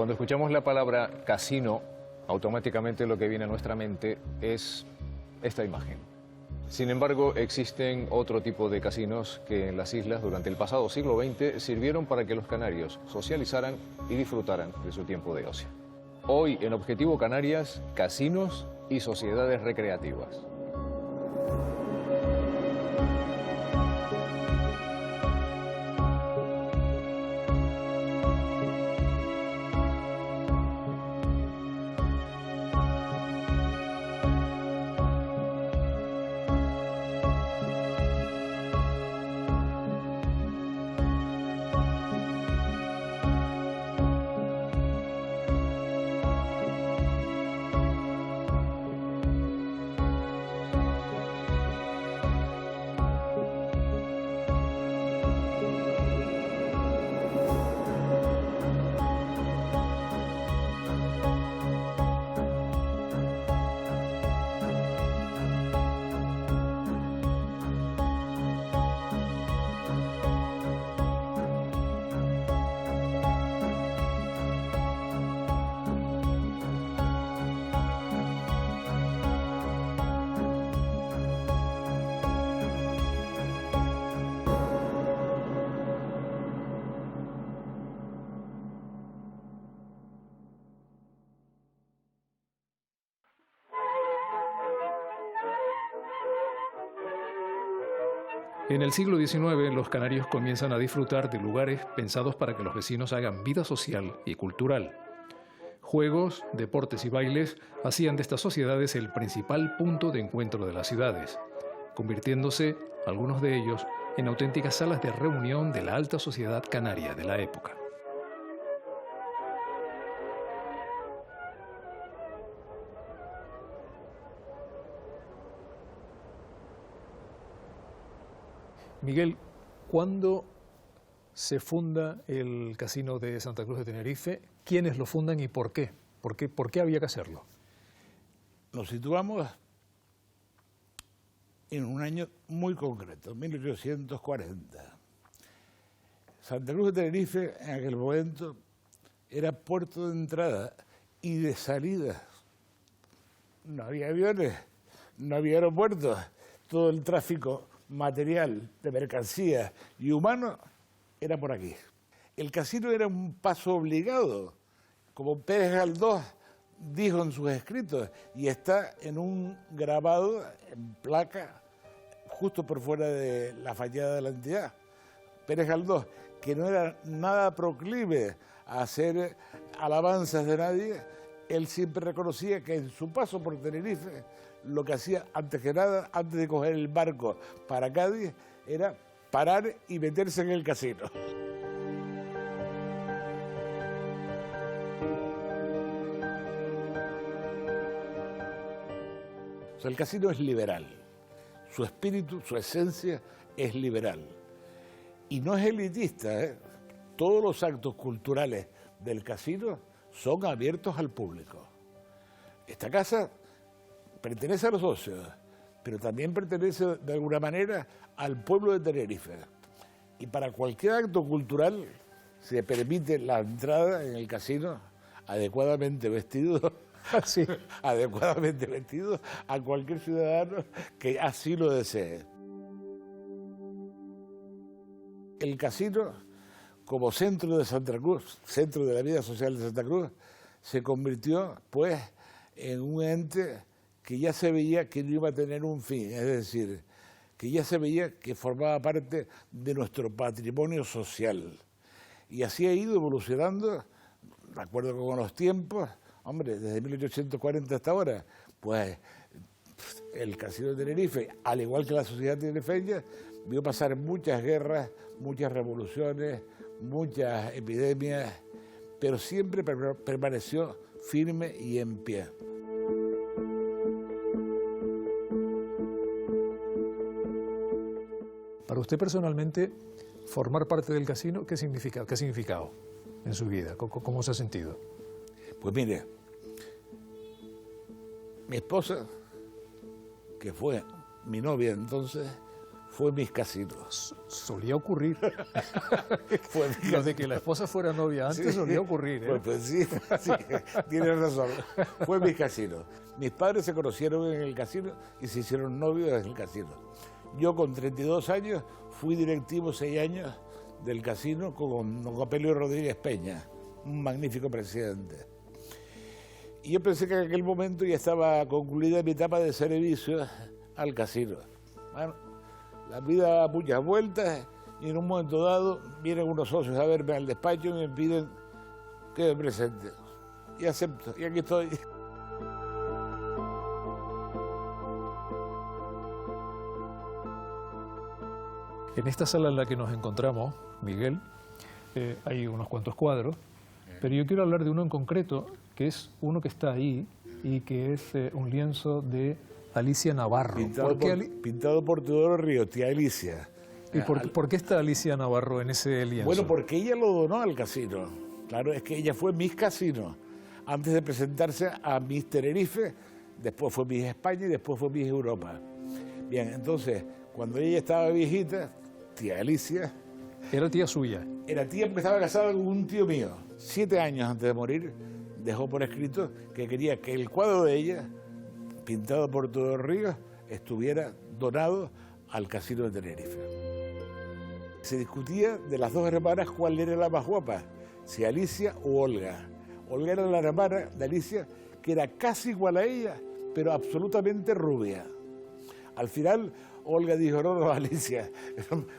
Cuando escuchamos la palabra casino, automáticamente lo que viene a nuestra mente es esta imagen. Sin embargo, existen otro tipo de casinos que en las islas durante el pasado siglo XX sirvieron para que los canarios socializaran y disfrutaran de su tiempo de ocio. Hoy en Objetivo Canarias, casinos y sociedades recreativas. En el siglo XIX, los canarios comienzan a disfrutar de lugares pensados para que los vecinos hagan vida social y cultural. Juegos, deportes y bailes hacían de estas sociedades el principal punto de encuentro de las ciudades, convirtiéndose, algunos de ellos, en auténticas salas de reunión de la alta sociedad canaria de la época. Miguel, ¿cuándo se funda el Casino de Santa Cruz de Tenerife? ¿Quiénes lo fundan y por qué? ¿Por qué había que hacerlo? Nos situamos en un año muy concreto, 1840. Santa Cruz de Tenerife en aquel momento era puerto de entrada y de salida. No había aviones, no había aeropuertos, todo el tráfico material, de mercancías y humano era por aquí. El casino era un paso obligado, como Pérez Galdós dijo en sus escritos, y está en un grabado en placa justo por fuera de la fachada de la entidad. Pérez Galdós, que no era nada proclive a hacer alabanzas de nadie, él siempre reconocía que en su paso por Tenerife lo que hacía antes que nada, antes de coger el barco para Cádiz, era parar y meterse en el casino. O sea, el casino es liberal, su espíritu, su esencia es liberal. Y no es elitista, ¿eh? Todos los actos culturales del casino son abiertos al público. Esta casa pertenece a los socios, pero también pertenece de alguna manera al pueblo de Tenerife. Y para cualquier acto cultural se permite la entrada en el casino adecuadamente vestido, Sí. adecuadamente vestido a cualquier ciudadano que así lo desee. El casino, como centro de Santa Cruz, centro de la vida social de Santa Cruz, se convirtió pues en un ente que ya se veía que no iba a tener un fin, es decir, que ya se veía que formaba parte de nuestro patrimonio social. Y así ha ido evolucionando, de acuerdo con los tiempos, hombre, desde 1840 hasta ahora, pues el Casino de Tenerife, al igual que la sociedad tinerifeña, vio pasar muchas guerras, muchas revoluciones, muchas epidemias, pero siempre permaneció firme y en pie. Para usted personalmente, formar parte del casino, ¿qué significa? ¿Qué ha significado en su vida? ¿Cómo se ha sentido? Pues mire, mi esposa, que fue mi novia entonces, fue Mis Casino. Solía ocurrir. Fue Mis Lo de que la esposa fuera novia antes Sí. solía ocurrir. ¿eh? Pues sí, sí, tienes razón. Fue Mis Casino. Mis padres se conocieron en el casino y se hicieron novios en el casino. Yo con 32 años fui directivo 6 años del casino con don Apelio Rodríguez Peña, un magnífico presidente. Y yo pensé que en aquel momento ya estaba concluida mi etapa de servicio al casino. Bueno, la vida da muchas vueltas y en un momento dado vienen unos socios a verme al despacho y me piden que me presente. Y acepto, y aquí estoy. En esta sala en la que nos encontramos, Miguel, hay unos cuantos cuadros, pero yo quiero hablar de uno en concreto, que es uno que está ahí y que es un lienzo de Alicia Navarro. Pintado por Teodoro Ríos, tía Alicia. ¿Y por qué está Alicia Navarro en ese lienzo? Bueno, porque ella lo donó al casino. Claro, es que ella fue Miss Casino. Antes de presentarse a Miss Tenerife, después fue Miss España y después fue Miss Europa. Bien, entonces, cuando ella estaba viejita, tía Alicia... Era tía suya. Era tía porque estaba casada con un tío mío. 7 años antes de morir, dejó por escrito que quería que el cuadro de ella, pintado por Teodoro Ríos, estuviera donado al casino de Tenerife. Se discutía de las dos hermanas cuál era la más guapa, si Alicia o Olga. Olga era la hermana de Alicia, que era casi igual a ella, pero absolutamente rubia. Al final, Olga dijo, no, Alicia,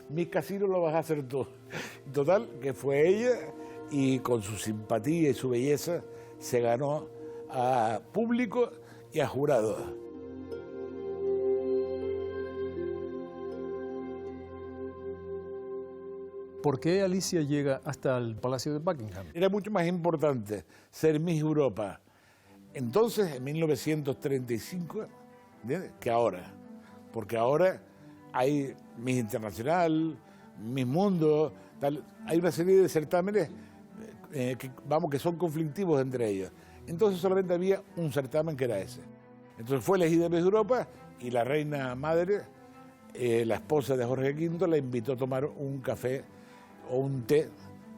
mi casino lo vas a hacer tú. Total, que fue ella y con su simpatía y su belleza se ganó a público y a jurado. ¿Por qué Alicia llega hasta el Palacio de Buckingham? Era mucho más importante ser Miss Europa entonces, en 1935, ¿entiendes?, que ahora. Porque ahora hay Miss Internacional, Miss Mundo, tal, hay una serie de certámenes que son conflictivos entre ellos. Entonces solamente había un certamen que era ese. Entonces fue elegida Miss Europa y la reina madre, la esposa de Jorge V, la invitó a tomar un café o un té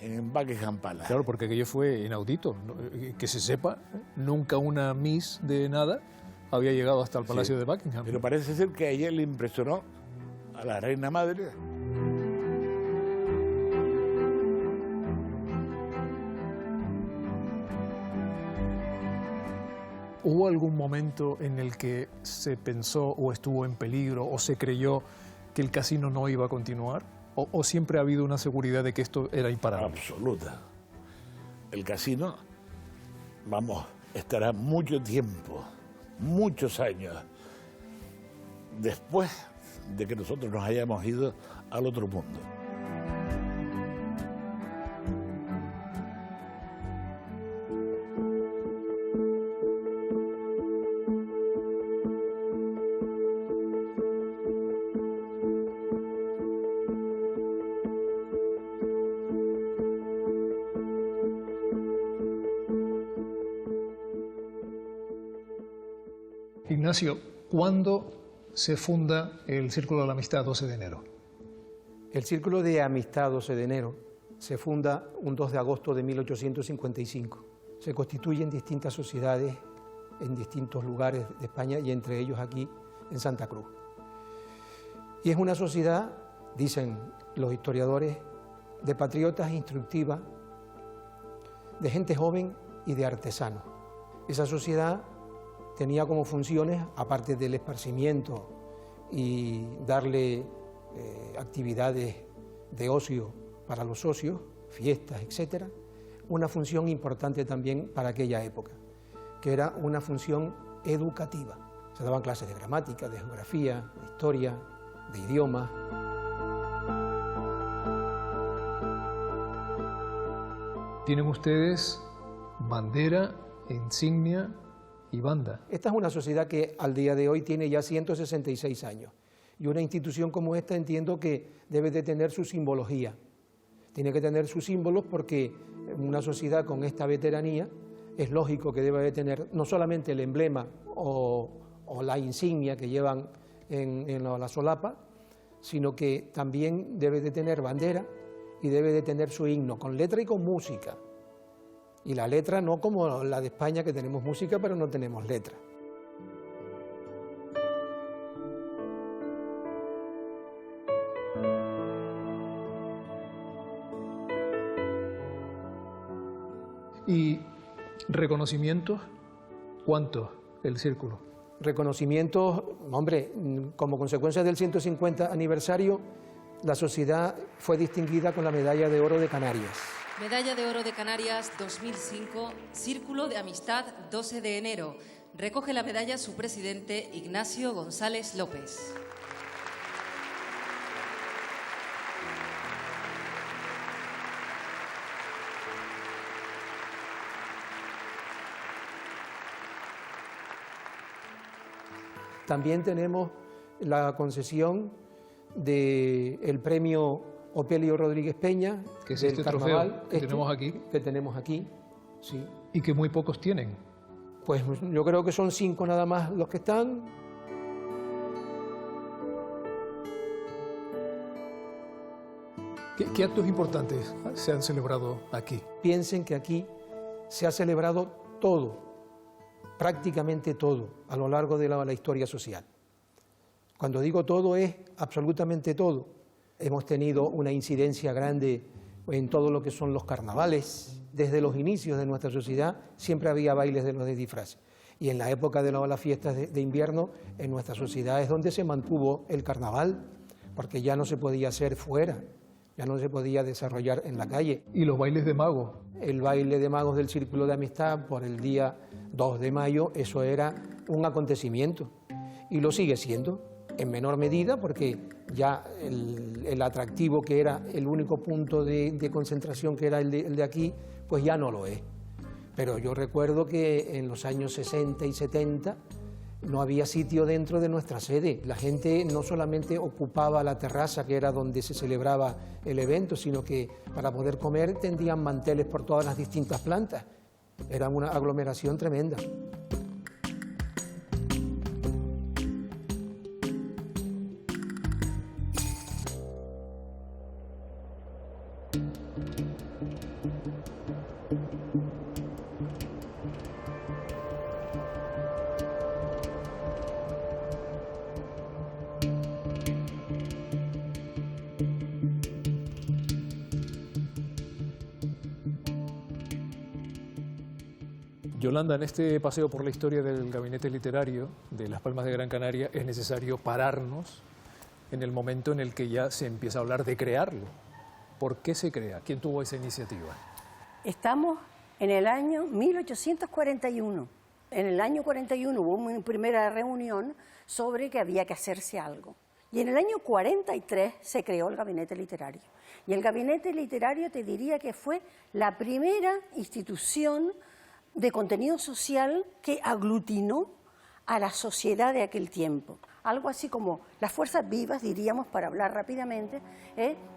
en Buckingham Palace. Claro, porque aquello fue inaudito. Que se sepa, nunca una Miss de nada había llegado hasta el Palacio de Buckingham. Pero parece ser que a ella le impresionó, a la reina madre. ¿Hubo algún momento en el que se pensó o estuvo en peligro o se creyó que el casino no iba a continuar? ¿O siempre ha habido una seguridad de que esto era imparable? Absoluta. El casino, estará mucho tiempo, muchos años, después de que nosotros nos hayamos ido al otro mundo. Ignacio, ¿cuándo se funda el Círculo de la Amistad 12 de enero? El Círculo de Amistad 12 de enero se funda un 2 de agosto de 1855. Se constituyen distintas sociedades en distintos lugares de España y entre ellos aquí en Santa Cruz. Y es una sociedad, dicen los historiadores, de patriotas instructiva, de gente joven y de artesanos. Esa sociedad tenía como funciones, aparte del esparcimiento y darle actividades de ocio para los socios, fiestas, etc., una función importante también para aquella época, que era una función educativa. Se daban clases de gramática, de geografía, de historia, de idiomas. Tienen ustedes bandera, insignia y banda. Esta es una sociedad que al día de hoy tiene ya 166 años. Y una institución como esta entiendo que debe de tener su simbología. Tiene que tener sus símbolos porque una sociedad con esta veteranía es lógico que debe de tener no solamente el emblema o la insignia que llevan en la solapa, sino que también debe de tener bandera y debe de tener su himno, con letra y con música. Y la letra no como la de España, que tenemos música pero no tenemos letra. ¿Y reconocimientos? ¿Cuántos el círculo? Reconocimientos, hombre, como consecuencia del 150 aniversario, la sociedad fue distinguida con la Medalla de Oro de Canarias. Medalla de Oro de Canarias 2005, Círculo de Amistad 12 de enero. Recoge la medalla su presidente Ignacio González López. También tenemos la concesión del premio Opelio Rodríguez Peña, que es del este carnaval, trofeo que tenemos aquí. Que tenemos aquí, sí. Y que muy pocos tienen. Pues yo creo que son 5 nada más los que están. ¿Qué actos importantes se han celebrado aquí? Piensen que aquí se ha celebrado todo, prácticamente todo, a lo largo de la historia social. Cuando digo todo, es absolutamente todo. Hemos tenido una incidencia grande en todo lo que son los carnavales. Desde los inicios de nuestra sociedad siempre había bailes de los de disfraces. Y en la época de las fiestas de invierno, en nuestra sociedad es donde se mantuvo el carnaval, porque ya no se podía hacer fuera, ya no se podía desarrollar en la calle. ¿Y los bailes de magos? El baile de magos del Círculo de Amistad por el día 2 de mayo, eso era un acontecimiento. Y lo sigue siendo, en menor medida, porque ya el atractivo que era el único punto de concentración que era el de aquí, pues ya no lo es. Pero yo recuerdo que en los años 60 y 70 no había sitio dentro de nuestra sede. La gente no solamente ocupaba la terraza, que era donde se celebraba el evento, sino que para poder comer tendían manteles por todas las distintas plantas. Era una aglomeración tremenda. Yolanda, en este paseo por la historia del gabinete literario de Las Palmas de Gran Canaria es necesario pararnos en el momento en el que ya se empieza a hablar de crearlo. ¿Por qué se crea? ¿Quién tuvo esa iniciativa? Estamos en el año 1841. En el año 41 hubo una primera reunión sobre que había que hacerse algo. Y en el año 43 se creó el gabinete literario. Y el gabinete literario te diría que fue la primera institución de contenido social que aglutinó a la sociedad de aquel tiempo. Algo así como las fuerzas vivas, diríamos, para hablar rápidamente,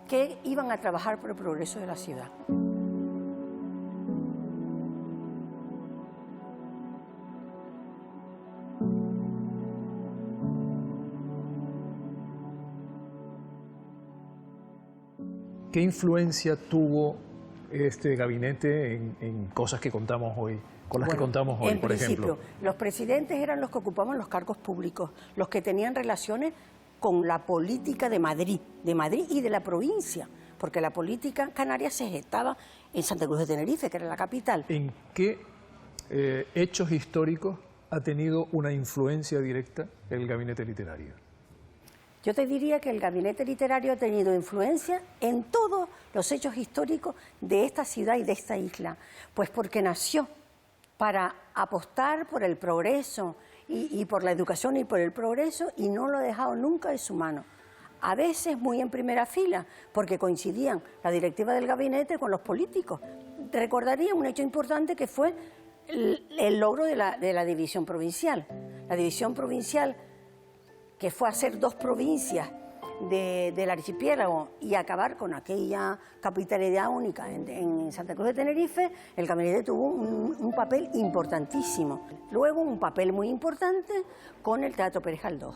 que iban a trabajar por el progreso de la ciudad. ¿Qué influencia tuvo este gabinete en cosas que contamos hoy, con las que contamos hoy, por ejemplo? En principio, los presidentes eran los que ocupaban los cargos públicos, los que tenían relaciones con la política de Madrid y de la provincia, porque la política canaria se gestaba en Santa Cruz de Tenerife, que era la capital. ¿En qué hechos históricos ha tenido una influencia directa el gabinete literario? Yo te diría que el gabinete literario ha tenido influencia en todos los hechos históricos de esta ciudad y de esta isla, pues porque nació para apostar por el progreso y por la educación y por el progreso, y no lo ha dejado nunca de su mano. A veces muy en primera fila, porque coincidían la directiva del gabinete con los políticos. Te recordaría un hecho importante que fue el logro de la división provincial. La división provincial, que fue hacer 2 provincias del archipiélago y acabar con aquella capitalidad única en Santa Cruz de Tenerife, el gabinete tuvo un papel importantísimo. Luego un papel muy importante con el Teatro Pérez Galdós.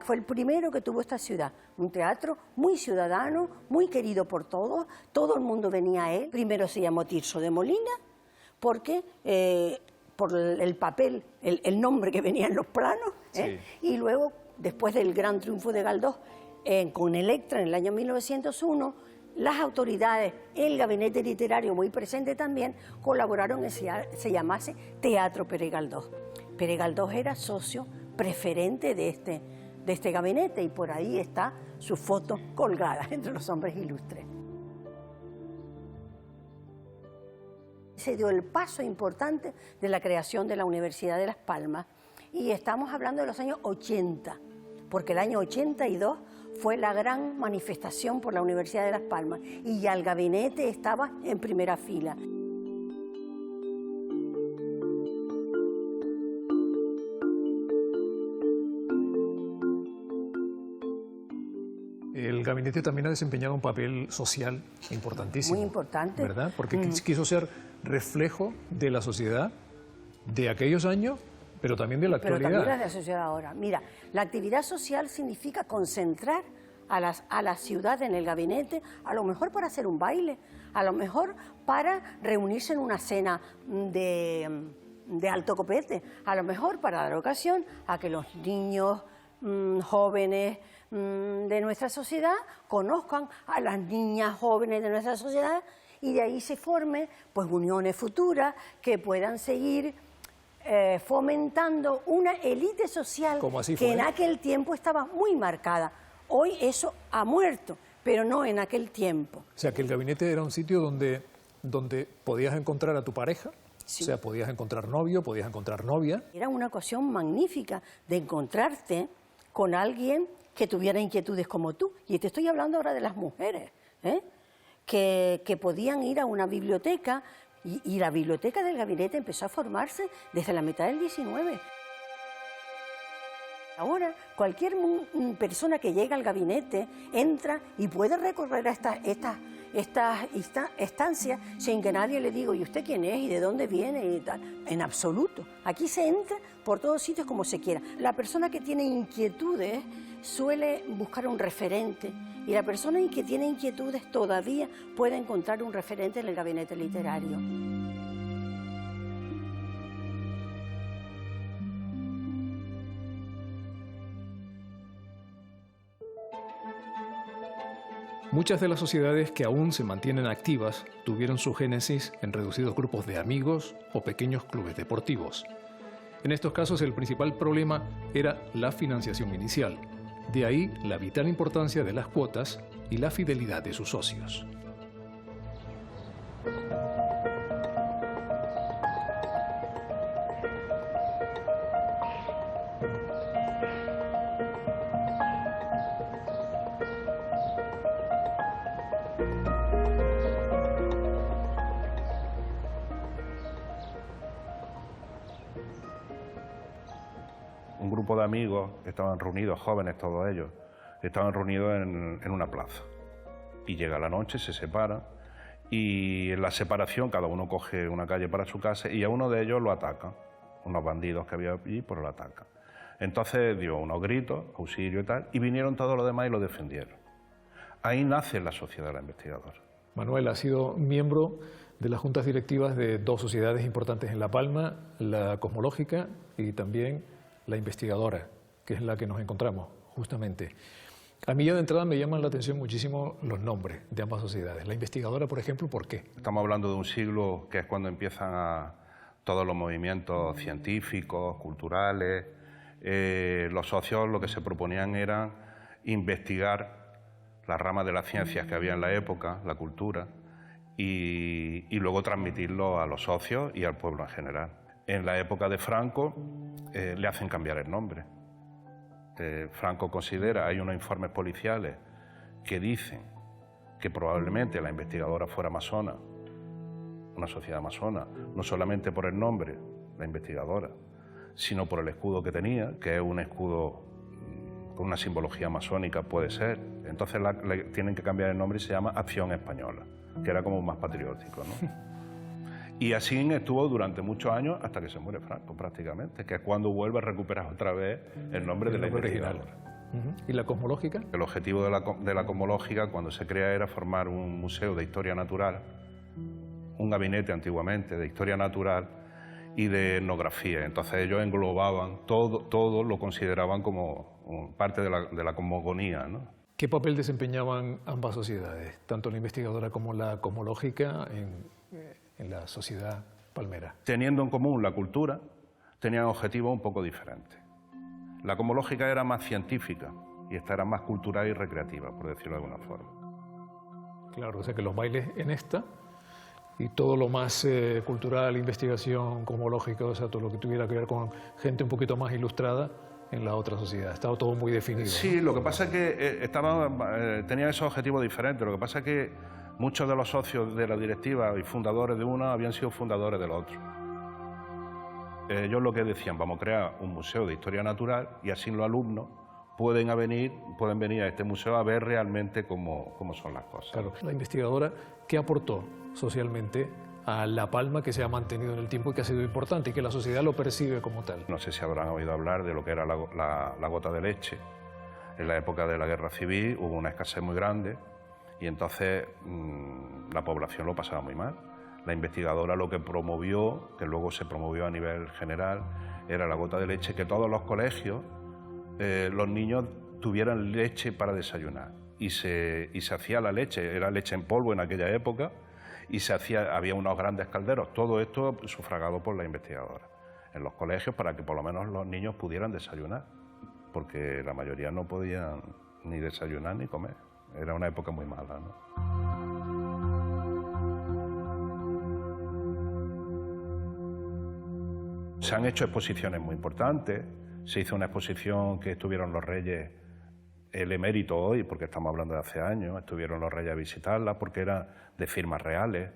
fue el primero que tuvo esta ciudad. Un teatro muy ciudadano, muy querido por todos, todo el mundo venía a él. Primero se llamó Tirso de Molina, porque por el papel, el nombre que venía en los planos, Sí. Y luego, después del gran triunfo de Galdós, con Electra en el año 1901, las autoridades, el gabinete literario muy presente también, colaboraron en que se llamase Teatro Pere Galdós. Pere Galdós era socio preferente de este gabinete y por ahí está su foto colgada entre los hombres ilustres. Se dio el paso importante de la creación de la Universidad de Las Palmas y estamos hablando de los años 80, porque el año 82 fue la gran manifestación por la Universidad de Las Palmas y ya el gabinete estaba en primera fila. El gabinete también ha desempeñado un papel social importantísimo. Muy importante. ¿Verdad? Porque quiso ser reflejo de la sociedad de aquellos años, pero también de la Pero actualidad. también de la sociedad ahora. Mira, la actividad social significa concentrar a la ciudad en el gabinete, a lo mejor para hacer un baile, a lo mejor para reunirse en una cena de alto copete, a lo mejor para dar ocasión a que los niños jóvenes de nuestra sociedad conozcan a las niñas jóvenes de nuestra sociedad y de ahí se formen pues uniones futuras que puedan seguir fomentando una élite social Como así que fue. en aquel tiempo estaba muy marcada. Hoy eso ha muerto, pero no en aquel tiempo. O sea, que el gabinete era un sitio donde podías encontrar a tu pareja, Sí. o sea, podías encontrar novio, podías encontrar novia. Era una ocasión magnífica de encontrarte con alguien que tuviera inquietudes como tú. Y te estoy hablando ahora de las mujeres, que podían ir a una biblioteca y la biblioteca del gabinete empezó a formarse desde la mitad del 19. Ahora, cualquier persona que llega al gabinete entra y puede recorrer a estas estancias sin que nadie le diga, ¿y usted quién es? ¿Y de dónde viene? Y tal. En absoluto. Aquí se entra por todos sitios como se quiera. La persona que tiene inquietudes suele buscar un referente y la persona que tiene inquietudes todavía puede encontrar un referente en el gabinete literario. Muchas de las sociedades que aún se mantienen activas tuvieron su génesis en reducidos grupos de amigos o pequeños clubes deportivos. En estos casos el principal problema era la financiación inicial, de ahí la vital importancia de las cuotas y la fidelidad de sus socios. Un grupo de amigos estaban reunidos, jóvenes todos ellos, estaban reunidos en una plaza. Y llega la noche, se separan y en la separación cada uno coge una calle para su casa y a uno de ellos lo atacan. Unos bandidos que había allí pues lo atacan. Entonces dio unos gritos, auxilio y tal, y vinieron todos los demás y lo defendieron. Ahí nace la Sociedad de la Investigadora. Manuel ha sido miembro de las juntas directivas de dos sociedades importantes en La Palma, la Cosmológica y también la Investigadora, que es la que nos encontramos justamente. A mí ya de entrada me llaman la atención muchísimo los nombres de ambas sociedades. La Investigadora, por ejemplo, ¿por qué? Estamos hablando de un siglo que es cuando empiezan todos los movimientos científicos, culturales. Los socios lo que se proponían era investigar las ramas de las ciencias que había en la época, la cultura, y luego transmitirlo a los socios y al pueblo en general. En la época de Franco le hacen cambiar el nombre. Franco considera, hay unos informes policiales que dicen que probablemente la Investigadora fuera masona, una sociedad masona, no solamente por el nombre, la Investigadora, sino por el escudo que tenía, que es un escudo con una simbología masónica, puede ser. Entonces tienen que cambiar el nombre y se llama Acción Española, que era como más patriótico, ¿no? Y así estuvo durante muchos años hasta que se muere Franco, prácticamente, que es cuando vuelve a recuperar otra vez el nombre de la Investigadora. ¿Y la cosmológica? El objetivo de la cosmológica, cuando se crea, era formar un museo de historia natural, un gabinete antiguamente de historia natural y de etnografía. Entonces ellos englobaban todo lo consideraban como parte de la cosmogonía, ¿no? ¿Qué papel desempeñaban ambas sociedades, tanto la investigadora como la cosmológica, en la sociedad palmera? Teniendo en común la cultura, tenían objetivos un poco diferentes. La cosmológica era más científica y esta era más cultural y recreativa, por decirlo de alguna forma. Claro, o sea que los bailes en esta y todo lo más cultural, investigación, cosmológica, o sea, todo lo que tuviera que ver con gente un poquito más ilustrada en la otra sociedad. Estaba todo muy definido. Sí, ¿no? lo que pasa es que tenían esos objetivos diferentes. Lo que pasa es que muchos de los socios de la directiva y fundadores de una habían sido fundadores del otro. Ellos lo que decían, vamos a crear un museo de historia natural y así los alumnos pueden venir a este museo a ver realmente cómo son las cosas. Claro, la investigadora, ¿qué aportó socialmente a La Palma, que se ha mantenido en el tiempo y que ha sido importante y que la sociedad lo percibe como tal? No sé si habrán oído hablar de lo que era la gota de leche. En la época de la Guerra Civil hubo una escasez muy grande y entonces la población lo pasaba muy mal. La investigadora lo que promovió, que luego se promovió a nivel general, era la gota de leche, que todos los colegios, los niños tuvieran leche para desayunar. Y se hacía la leche, era leche en polvo en aquella época, y había unos grandes calderos. Todo esto sufragado por la investigadora en los colegios para que por lo menos los niños pudieran desayunar, porque la mayoría no podían ni desayunar ni comer. Era una época muy mala, ¿no? Se han hecho exposiciones muy importantes. Se hizo una exposición que estuvieron los reyes, el emérito hoy, porque estamos hablando de hace años, estuvieron los reyes a visitarla porque era de firmas reales.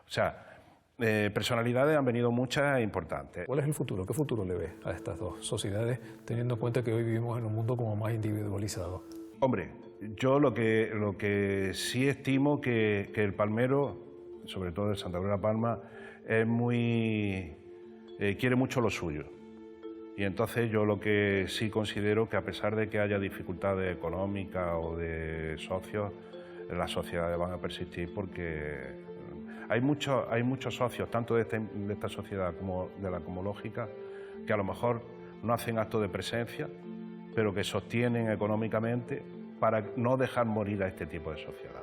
O sea, personalidades han venido muchas e importantes. ¿Cuál es el futuro? ¿Qué futuro le ves a estas dos sociedades, teniendo en cuenta que hoy vivimos en un mundo como más individualizado? Hombre, yo lo que sí estimo que el palmero, sobre todo de Santa Cruz de la Palma, es quiere mucho lo suyo. Y entonces yo lo que sí considero que a pesar de que haya dificultades económicas o de socios, las sociedades van a persistir porque hay muchos socios, tanto de esta sociedad como de la cosmológica, que a lo mejor no hacen acto de presencia, pero que sostienen económicamente para no dejar morir a este tipo de sociedad.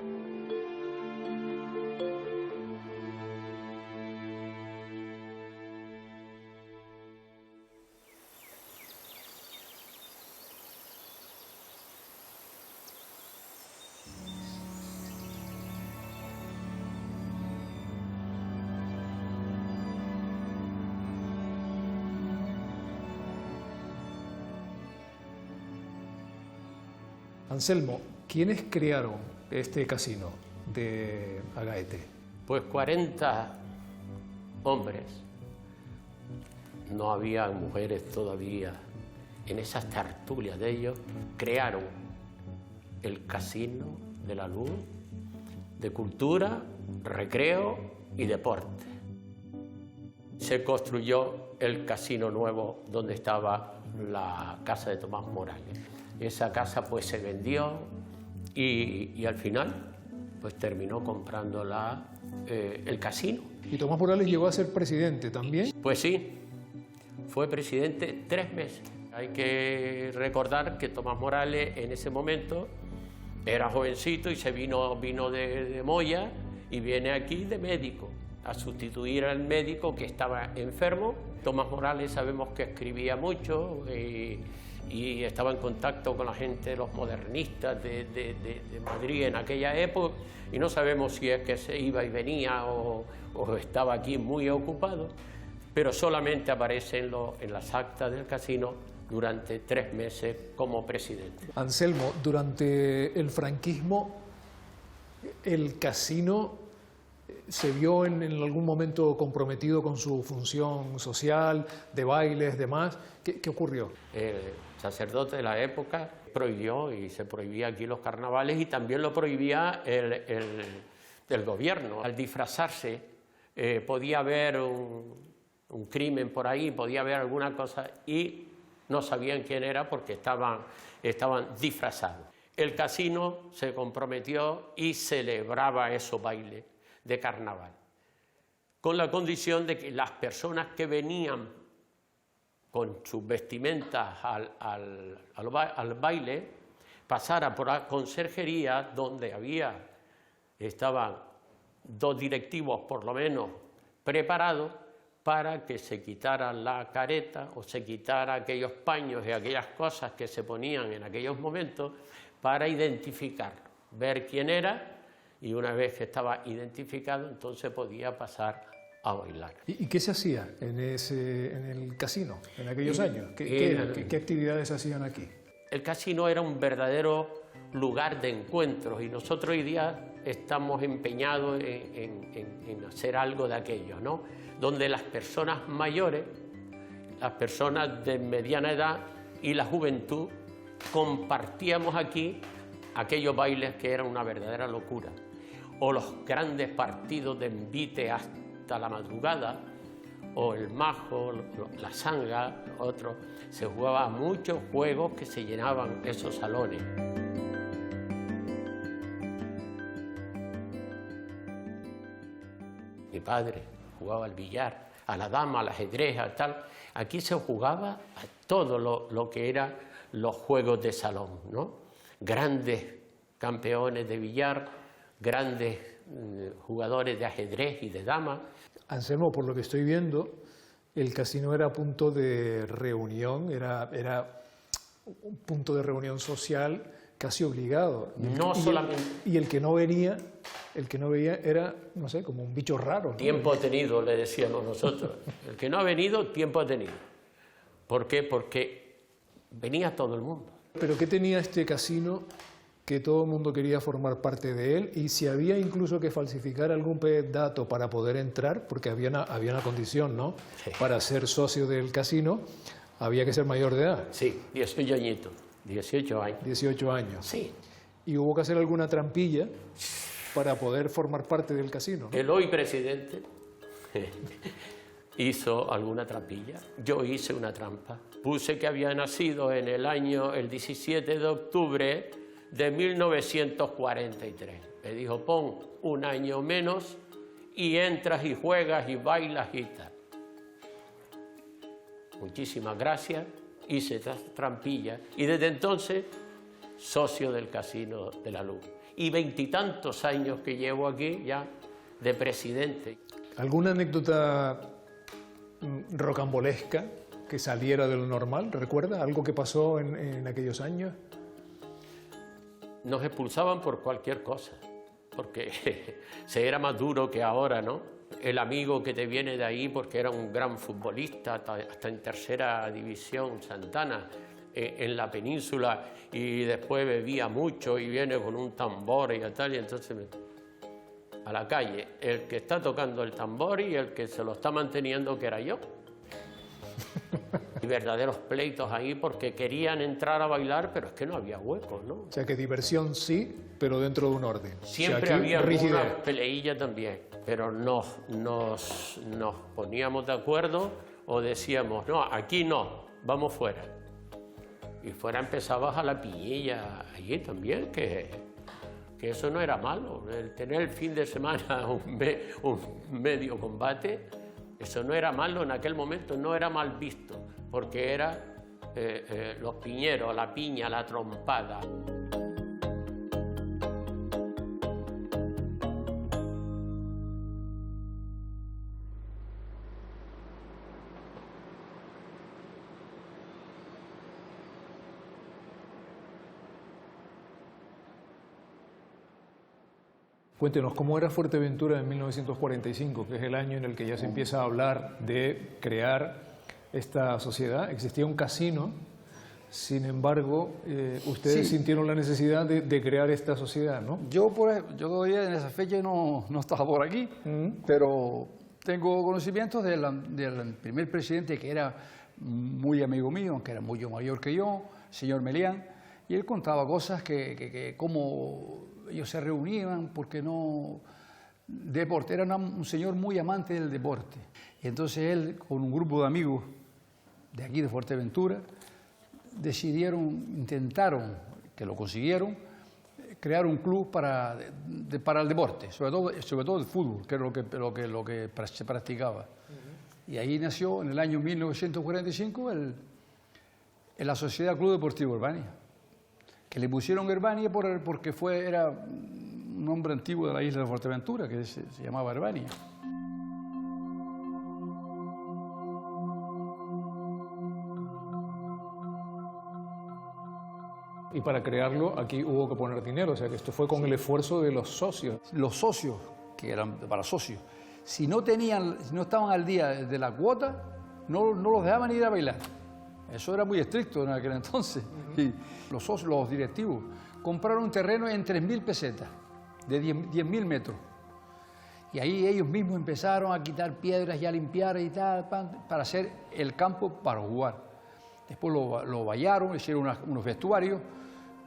Anselmo, ¿quiénes crearon este casino de Agaete? Pues 40 hombres. No había mujeres todavía. En esas tertulias de ellos crearon el Casino de la Luz, de cultura, recreo y deporte. Se construyó el casino nuevo donde estaba la casa de Tomás Morales. Esa casa pues se vendió y al final pues terminó comprándola el casino. ¿Y Tomás Morales llegó a ser presidente también? Pues sí, fue presidente 3 meses. Hay que recordar que Tomás Morales en ese momento era jovencito y se vino de Moya y viene aquí de médico a sustituir al médico que estaba enfermo. Tomás Morales sabemos que escribía mucho y estaba en contacto con la gente, los modernistas de Madrid en aquella época, y no sabemos si es que se iba y venía o estaba aquí muy ocupado, pero solamente aparece en las actas del casino durante 3 meses como presidente. Anselmo, durante el franquismo, el casino se vio en algún momento comprometido con su función social, de bailes, demás. ¿Qué ocurrió? El sacerdote de la época prohibió, y se prohibía aquí los carnavales, y también lo prohibía el gobierno. Al disfrazarse podía haber un crimen por ahí, podía haber alguna cosa, y no sabían quién era porque estaban disfrazados. El casino se comprometió y celebraba esos bailes de carnaval, con la condición de que las personas que venían con sus vestimentas al baile pasaran por la conserjería, donde estaban 2 directivos por lo menos preparados para que se quitaran la careta o se quitaran aquellos paños y aquellas cosas que se ponían en aquellos momentos para identificarlo, ver quién era, y una vez que estaba identificado entonces podía pasar a bailar. ¿Y qué se hacía en el casino en aquellos años? ¿Qué actividades se hacían aquí? El casino era un verdadero lugar de encuentros y nosotros hoy día estamos empeñados en hacer algo de aquello, ¿no? Donde las personas mayores, las personas de mediana edad y la juventud compartíamos aquí aquellos bailes que eran una verdadera locura, o los grandes partidos de envite hasta la madrugada, o el majo, la sanga, otro. Se jugaba muchos juegos que se llenaban esos salones. Mi padre jugaba al billar, a la dama, al ajedrez, a tal. Aquí se jugaba a todo lo que eran los juegos de salón, ¿no? Grandes campeones de billar, grandes jugadores de ajedrez y de dama. Anselmo, por lo que estoy viendo, el casino era punto de reunión, era un punto de reunión social casi obligado. No solamente. Y el que no venía era, no sé, como un bicho raro, ¿no? Tiempo ha tenido, le decíamos nosotros. El que no ha venido, tiempo ha tenido. ¿Por qué? Porque venía todo el mundo. ¿Pero qué tenía este casino que todo el mundo quería formar parte de él? Y si había incluso que falsificar algún dato para poder entrar, porque había una condición, ¿no? Sí. Para ser socio del casino, había que ser mayor de edad. Sí, 18 añitos, 18 años. 18 años. Sí. ¿Y hubo que hacer alguna trampilla para poder formar parte del casino, ¿no? El hoy presidente hizo alguna trampilla. Yo hice una trampa. Puse que había nacido en el 17 de octubre de 1943. Me dijo, pon un año menos y entras y juegas y bailas y tal. Muchísimas gracias. Hice esta trampilla y desde entonces socio del Casino de la Luz. Y 20 y tantos años que llevo aquí ya de presidente. ¿Alguna anécdota rocambolesca que saliera de lo normal? ¿Recuerda algo que pasó en aquellos años? Nos expulsaban por cualquier cosa, porque se era más duro que ahora, ¿no? El amigo que te viene de ahí porque era un gran futbolista, hasta en tercera división, Santana, en la península, y después bebía mucho y viene con un tambor y tal, y entonces a la calle, el que está tocando el tambor y el que se lo está manteniendo, que era yo. Y verdaderos pleitos ahí porque querían entrar a bailar, pero es que no había hueco, ¿no? O sea, que diversión sí, pero dentro de un orden. Siempre o sea, había rigidez. alguna peleilla también, pero nos poníamos de acuerdo o decíamos, no, aquí no, vamos fuera. Y fuera empezabas a la piñilla allí también, que eso no era malo. El tener el fin de semana un medio combate, eso no era malo en aquel momento, no era mal visto, porque era los piñeros, la piña, la trompada. Cuéntenos, ¿cómo era Fuerteventura en 1945, que es el año en el que ya se empieza a hablar de crear esta sociedad? Existía un casino, sin embargo, ustedes sintieron la necesidad de crear esta sociedad, ¿no? Yo todavía en esa fecha no estaba por aquí, pero tengo conocimientos del primer presidente, que era muy amigo mío, que era mucho mayor que yo, señor Melián, y él contaba cosas que como ellos se reunían porque no... Deporte, era un señor muy amante del deporte. Y entonces él, con un grupo de amigos de aquí de Fuerteventura, intentaron, que lo consiguieron, crear un club para el deporte, sobre todo el fútbol, que era lo que se practicaba. Y ahí nació en el año 1945 la Sociedad Club Deportivo Herbania, que le pusieron Herbania porque era un nombre antiguo de la isla de Fuerteventura, que se llamaba Herbania. Y para crearlo aquí hubo que poner dinero, o sea que esto fue con el esfuerzo de los socios. Los socios, que eran para socios, si no estaban al día de la cuota, no los dejaban ir a bailar. Eso era muy estricto en aquel entonces. Y los socios, los directivos, compraron un terreno en 3.000 pesetas, de 10.000 metros. Y ahí ellos mismos empezaron a quitar piedras y a limpiar y tal, para hacer el campo para jugar. Después lo vallaron, hicieron unos vestuarios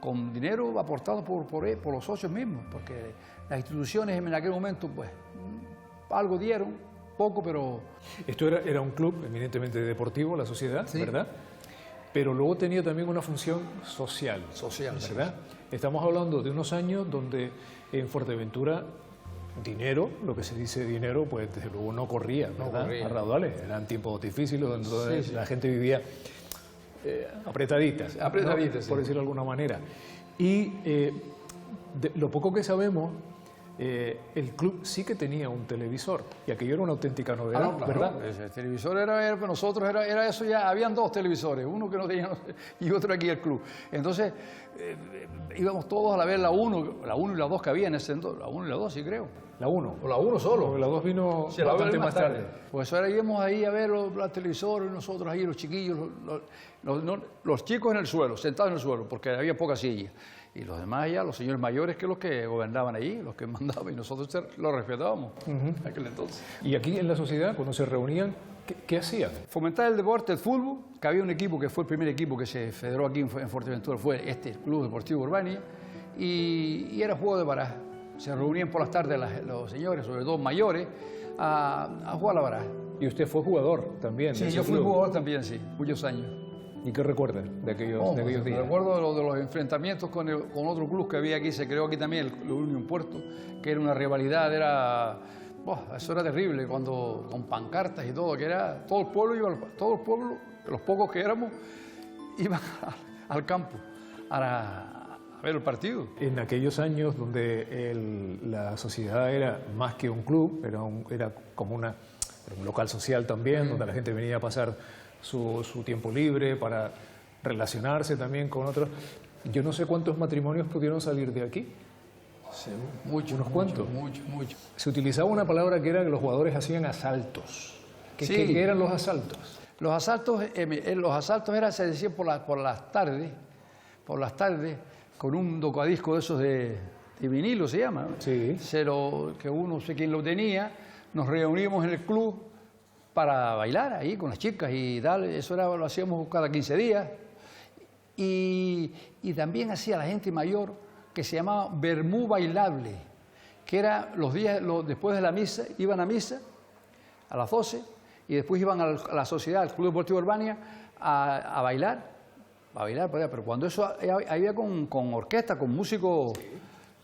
con dinero aportado por los socios mismos, porque las instituciones en aquel momento, pues, algo dieron, poco, pero... Esto era un club eminentemente deportivo, la sociedad, sí, ¿verdad? Pero luego tenía también una función social, ¿verdad? Sí. Estamos hablando de unos años donde en Fuerteventura dinero, lo que se dice dinero, pues desde luego no corría, ¿verdad? A raudales. Eran tiempos difíciles donde la gente vivía apretaditas, ¿no? Por decirlo de alguna manera. Y de lo poco que sabemos, el club sí que tenía un televisor, y aquello era una auténtica novedad, no, claro, ¿verdad? El televisor era nosotros, era eso ya, habían dos televisores, uno que no tenía y otro aquí el club. Entonces íbamos todos a ver la 1 y la 2 que había en ese entonces, la 1 y la 2 sí creo. La 1. O la 1 solo. La 2 vino bastante más tarde. Pues ahora íbamos ahí a ver los televisores, nosotros ahí, los chiquillos, los chicos en el suelo, sentados en el suelo, porque había pocas sillas. Y los demás ya, los señores mayores, que los que gobernaban allí, los que mandaban, y nosotros los respetábamos en aquel entonces. Y aquí en la sociedad, cuando se reunían, ¿qué hacían? Fomentar el deporte, el fútbol, que había un equipo que fue el primer equipo que se federó aquí en Fuerteventura, fue el Club Deportivo Herbania, y era juego de baraja. Se reunían por las tardes los señores, sobre todo mayores, a jugar a la baraja. ¿Y usted fue jugador también? Sí, yo fui jugador también, sí, muchos años. ¿Y qué recuerda de aquellos días? Recuerdo de los enfrentamientos con otro club que había aquí, se creó aquí también, el Unión Puerto, que era una rivalidad, eso era terrible, con pancartas y todo, que era todo el pueblo, los pocos que éramos, iban al campo a ver el partido. En aquellos años donde la sociedad era más que un club, era como un local social también, donde la gente venía a pasar su tiempo libre para relacionarse también con otros. Yo no sé cuántos matrimonios pudieron salir de aquí. Sí, muchos. Se utilizaba una palabra que era que los jugadores hacían asaltos. ¿Qué eran los asaltos? Los asaltos se decían por las tardes, con un tocadisco de esos de vinilo se llama, ¿no? Sí. Que uno sé quién lo tenía, nos reuníamos en el club para bailar ahí con las chicas y tal, eso lo hacíamos cada 15 días. Y también hacía la gente mayor que se llamaba vermú bailable, que era los días, después de la misa, iban a misa a las 12 y después iban a la sociedad, al Club Deportivo Herbania, a bailar, pero cuando eso había con orquesta, con músicos,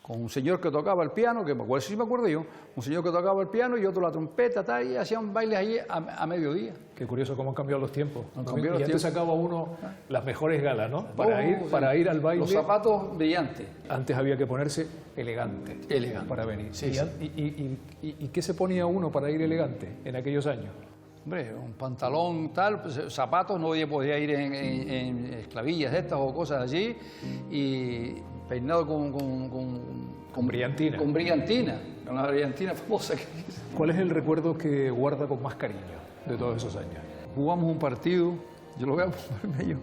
con un señor que tocaba el piano, que sí me acuerdo yo, un señor que tocaba el piano y otro la trompeta, tal, y hacían bailes allí a mediodía. Qué curioso cómo han cambiado los tiempos. Y antes sacaba uno las mejores galas, ¿no? Para ir al baile. Los zapatos brillantes. Antes había que ponerse elegante. Para venir. Sí. ¿Y qué se ponía uno para ir elegante en aquellos años? Hombre, un pantalón tal, pues, zapatos, no podía ir en esclavillas estas o cosas allí, y peinado con brillantina. Con la brillantina famosa. ¿Cuál es el recuerdo que guarda con más cariño de todos esos años? Jugamos un partido, yo lo veo por medio,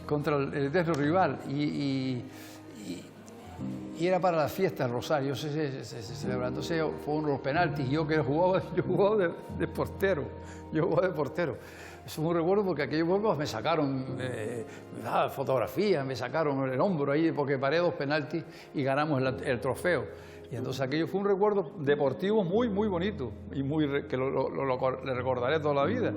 contra el eterno rival, y era para la fiesta del Rosario, se celebraba. Entonces fue uno de los penaltis, y yo jugaba de portero. Eso es un recuerdo porque aquellos juegos me sacaron fotografías, me sacaron el hombro ahí porque paré 2 penaltis y ganamos el trofeo. Y entonces aquello fue un recuerdo deportivo muy, muy bonito y que le recordaré toda la vida.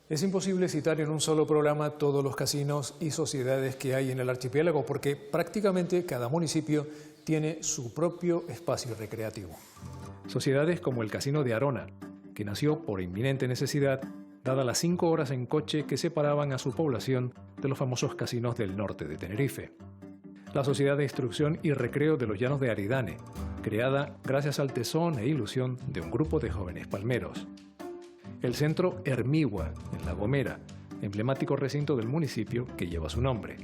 Es imposible citar en un solo programa todos los casinos y sociedades que hay en el archipiélago porque prácticamente cada municipio tiene su propio espacio recreativo. Sociedades como el Casino de Arona, que nació por inminente necesidad, dada las 5 horas en coche que separaban a su población de los famosos casinos del norte de Tenerife. La Sociedad de Instrucción y Recreo de los Llanos de Aridane, creada gracias al tesón e ilusión de un grupo de jóvenes palmeros. El Centro Hermigua, en La Gomera, emblemático recinto del municipio que lleva su nombre.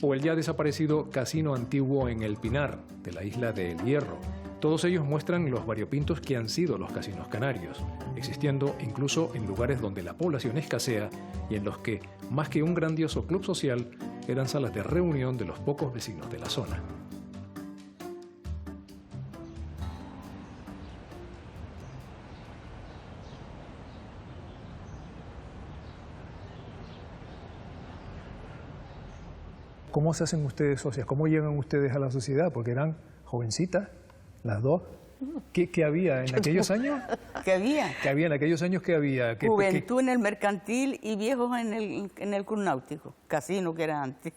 O el ya desaparecido Casino Antiguo en El Pinar, de la isla de El Hierro. Todos ellos muestran los variopintos que han sido los casinos canarios, existiendo incluso en lugares donde la población escasea y en los que, más que un grandioso club social, eran salas de reunión de los pocos vecinos de la zona. ¿Cómo se hacen ustedes socias? ¿Cómo llegan ustedes a la sociedad? Porque eran jovencitas, las dos. ¿Qué había en aquellos años? ¿Qué había? ¿Qué había en aquellos años? ¿Qué había? Juventud en el mercantil y viejos en el club náutico, casino que era antes.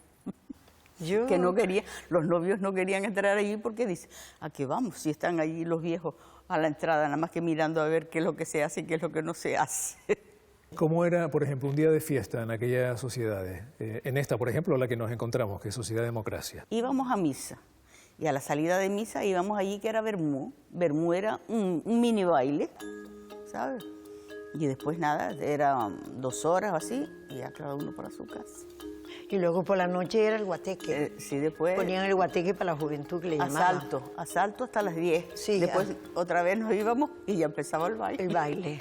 Que no querían, los novios no querían entrar allí porque dicen, ¿a qué vamos? Si están allí los viejos a la entrada, nada más que mirando a ver qué es lo que se hace y qué es lo que no se hace. ¿Cómo era, por ejemplo, un día de fiesta en aquellas sociedades? En esta, por ejemplo, la que nos encontramos, que es Sociedad Democracia. Íbamos a misa, y a la salida de misa íbamos allí que era Bermú. Bermú era un mini baile, ¿sabes? Y después nada, eran 2 horas o así, y ya cada uno para su casa. Y luego por la noche era el guateque. Sí, después... Ponían el guateque para la juventud que le llamaban. Asalto hasta las 10. Sí, después otra vez nos íbamos y ya empezaba el baile. El baile.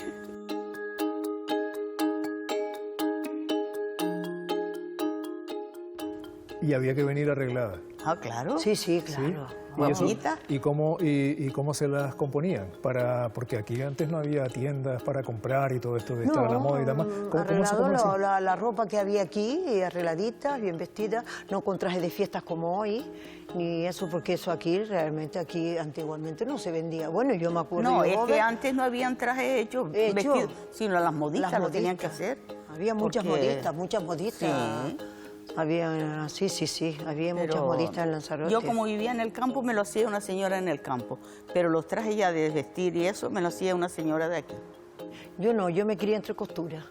Y había que venir arreglada. Ah, claro. Sí, sí, claro. ¿Sí? ¿Y cómo se las componían? Porque aquí antes no había tiendas para comprar y todo esto de estar a la moda y demás. Arreglado la ropa que había aquí, arregladita, bien vestida, no con trajes de fiestas como hoy, ni eso, porque eso aquí, realmente aquí antiguamente no se vendía. Bueno, yo me acuerdo... No, es que antes no habían trajes hechos, vestidos, sino las modistas lo tenían que hacer. Había muchas modistas. Sí. Había, había muchas modistas en Lanzarote. Yo como vivía en el campo me lo hacía una señora en el campo, pero los trajes ya de vestir y eso me lo hacía una señora de aquí. Yo no, yo me crié entre costuras,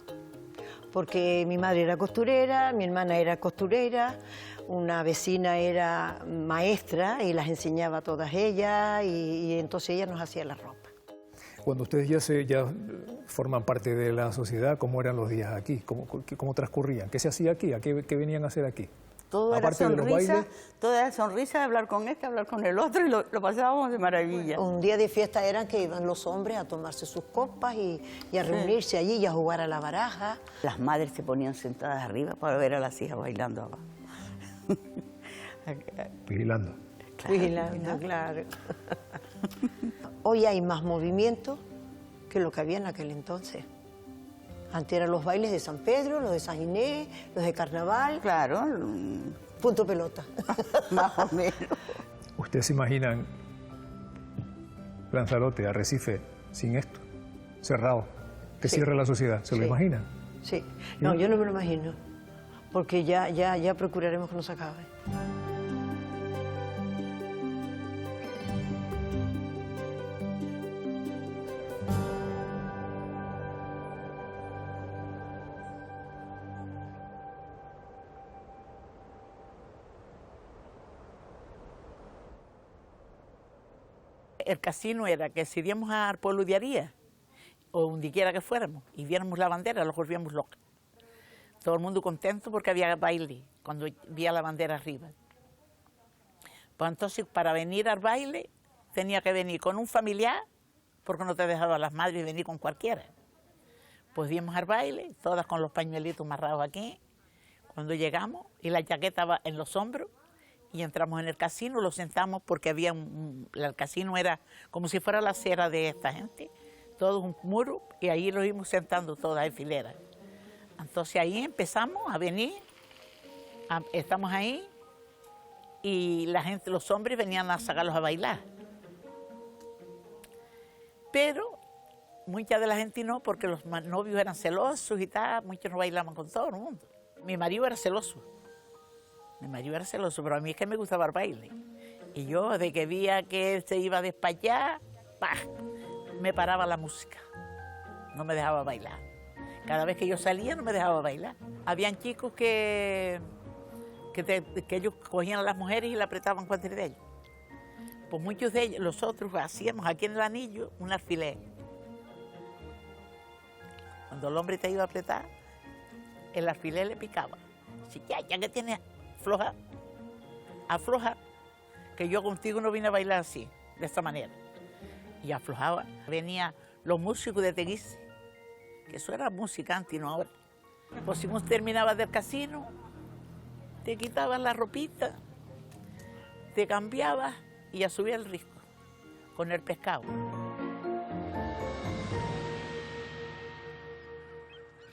porque mi madre era costurera, mi hermana era costurera, una vecina era maestra y las enseñaba a todas ellas y entonces ella nos hacía la ropa. Cuando ustedes ya forman parte de la sociedad, ¿cómo eran los días aquí? ¿Cómo transcurrían? ¿Qué se hacía aquí? ¿Qué venían a hacer aquí? Todo era sonrisa, hablar con este, hablar con el otro y lo pasábamos de maravilla. Un día de fiesta eran que iban los hombres a tomarse sus copas y a reunirse allí y a jugar a la baraja. Las madres se ponían sentadas arriba para ver a las hijas bailando abajo. Vigilando. Vigilando, claro. Hoy hay más movimiento que lo que había en aquel entonces. Antes eran los bailes de San Pedro, los de San Inés, los de Carnaval. Claro. Punto pelota. Más o menos. ¿Ustedes se imaginan Lanzarote, Arrecife, sin esto? Cerrado. Que cierre la sociedad. ¿Se lo imaginan? Sí. No, yo no me lo imagino. Porque ya procuraremos que no se acabe. El casino era que si íbamos al pueblo de Aría, o donde quiera que fuéramos, y viéramos la bandera, los volvíamos locos. Todo el mundo contento porque había baile, cuando veía la bandera arriba. Pues entonces, para venir al baile, tenía que venir con un familiar, porque no te dejaban las madres venir con cualquiera. Pues íbamos al baile, todas con los pañuelitos amarrados aquí. Cuando llegamos, y la chaqueta va en los hombros, y entramos en el casino, lo sentamos porque había el casino era como si fuera la acera de esta gente, todo un muro, y ahí lo íbamos sentando todas en filera. Entonces ahí empezamos a venir, estamos ahí, y la gente, los hombres venían a sacarlos a bailar. Pero mucha de la gente no, porque los novios eran celosos y tal, muchos no bailaban con todo el mundo. Mi marido era celoso, pero a mí es que me gustaba el baile. Y yo, de que veía que él se iba a despachar, ¡pah!, me paraba la música, no me dejaba bailar. Cada vez que yo salía no me dejaba bailar. Habían chicos que ellos cogían a las mujeres y le apretaban cualquier de ellos. Pues muchos de ellos, los otros, hacíamos aquí en el anillo un alfiler. Cuando el hombre te iba a apretar, el alfiler le picaba. Dice, ya que tienes, afloja, que yo contigo no vine a bailar así, de esta manera. Y aflojaba. Venían los músicos de Teguise, que eso era música antes, no ahora. Pues si vos terminabas del casino, te quitabas la ropita, te cambiabas y a subir el risco con el pescado.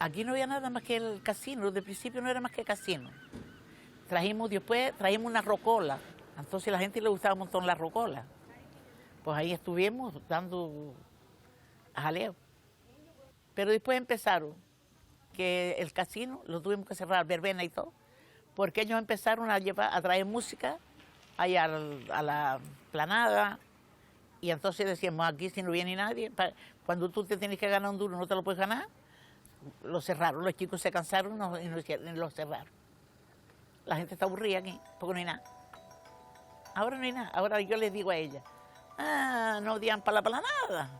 Aquí no había nada más que el casino, de principio no era más que casino. Después trajimos una rocola, entonces a la gente le gustaba un montón la rocola. Pues ahí estuvimos dando jaleo. Pero después empezaron que el casino lo tuvimos que cerrar, verbena y todo, porque ellos empezaron a traer música allá a la planada, y entonces decíamos, aquí si no viene nadie, cuando tú te tienes que ganar un duro no te lo puedes ganar, lo cerraron, los chicos se cansaron y lo cerraron. La gente está aburrida aquí, porque no hay nada. Ahora no hay nada, ahora yo les digo a ella, no digan para la planada,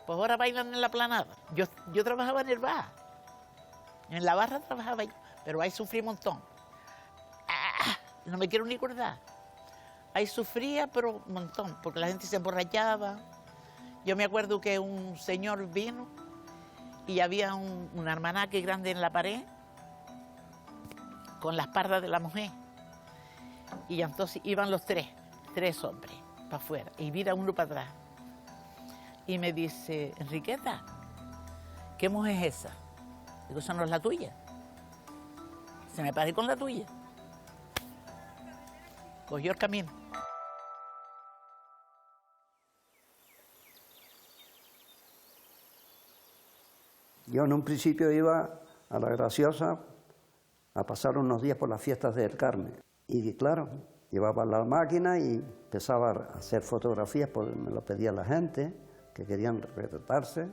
pues ahora bailan en la planada. Yo trabajaba en el bar, en la barra trabajaba yo, pero ahí sufrí un montón. No me quiero ni acordar. Ahí sufría, pero un montón, porque la gente se emborrachaba. Yo me acuerdo que un señor vino y había un almanaque grande en la pared con la espalda de la mujer. Y entonces iban los tres hombres para afuera y vira uno para atrás. Y me dice, Enriqueta, ¿qué mujer es esa? Digo, esa no es la tuya. Se me paré con la tuya. Cogió el camino. Yo en un principio iba a La Graciosa a pasar unos días por las fiestas del Carmen. Y claro, llevaba la máquina y empezaba a hacer fotografías, porque me lo pedía la gente, que querían retratarse.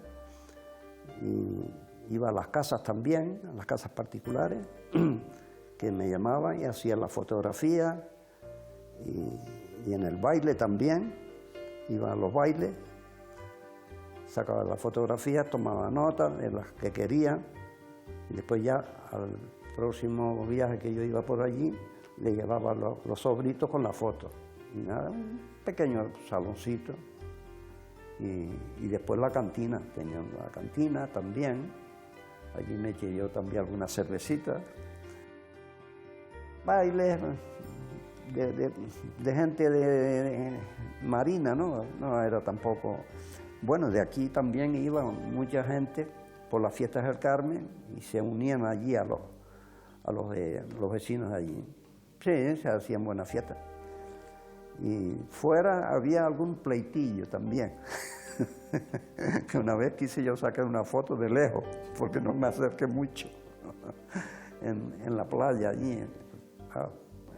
Y iba a las casas también, a las casas particulares, que me llamaban y hacía la fotografía. Y en el baile también, iba a los bailes, sacaba las fotografías, tomaba notas de las que quería, y después ya al próximo viaje que yo iba por allí, le llevaba los sobritos con la foto. Y nada, un pequeño saloncito. Y después la cantina, tenía la cantina también, allí me eché yo también algunas cervecitas. Bailes de gente de marina, ¿no? No era tampoco... Bueno, de aquí también iba mucha gente por las fiestas del Carmen y se unían allí a los vecinos de allí. Sí, se hacían buenas fiestas. Y fuera había algún pleitillo también. Que una vez quise yo sacar una foto de lejos, porque no me acerqué mucho. En la playa allí,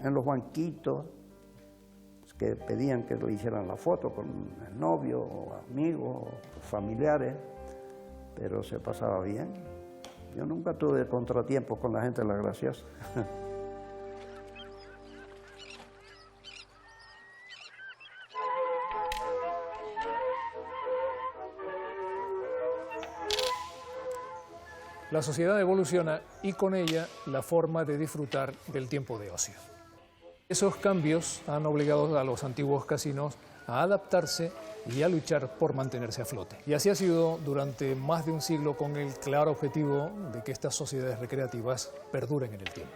en los banquitos, que pedían que lo hicieran la foto con el novio, o amigos, o familiares, pero se pasaba bien. Yo nunca tuve contratiempos con la gente de La Graciosa. La sociedad evoluciona y con ella la forma de disfrutar del tiempo de ocio. Esos cambios han obligado a los antiguos casinos a adaptarse y a luchar por mantenerse a flote. Y así ha sido durante más de un siglo, con el claro objetivo de que estas sociedades recreativas perduren en el tiempo.